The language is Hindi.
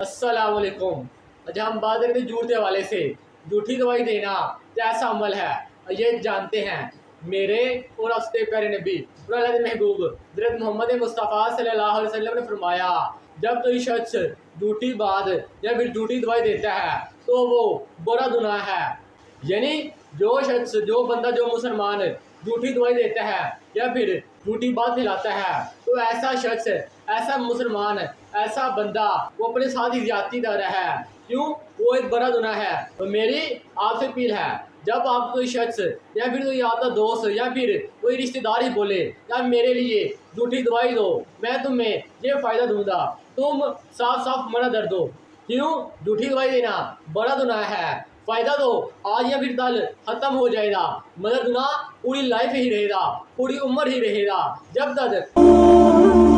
अस्सलाम वालेकुम। आज हम बात करेंगे झूठ के हवाले से। झूठी दवाई देना कैसा अमल है ये जानते हैं। मेरे और अपने प्यारे नबी और अल्लाह के महबूब हज़रत मोहम्मद मुस्तफ़ा सल्लल्लाहु अलैहि वसल्लम ने फरमाया, जब कोई शख्स झूठी बात या फिर झूठी दवाई देता है तो वो बड़ा गुनाह है। यानी जो शख्स, जो बंदा, जो मुसलमान झूठी दवाई देता है या फिर झूठी बात फैलाता है तो ऐसा शख्स, ऐसा मुसलमान, ऐसा बंदा वो अपने साथ ही ज्यादती कर रहा है। क्यों? वो एक बड़ा गुनाह है। तो मेरी आपसे अपील है, जब आप कोई शख्स या फिर कोई आपका दोस्त या फिर कोई रिश्तेदार ही बोले या मेरे लिए झूठी दवाई दो, मैं तुम्हें ये फ़ायदा दूंगा, तुम साफ साफ मना कर दो। क्यों? झूठी दवाई देना बड़ा गुनाह है। फ़ायदा तो आज या फिर कल ख़त्म हो जाएगा, मगर गुनाह पूरी लाइफ ही रहेगा, पूरी उम्र ही रहेगा, जब तक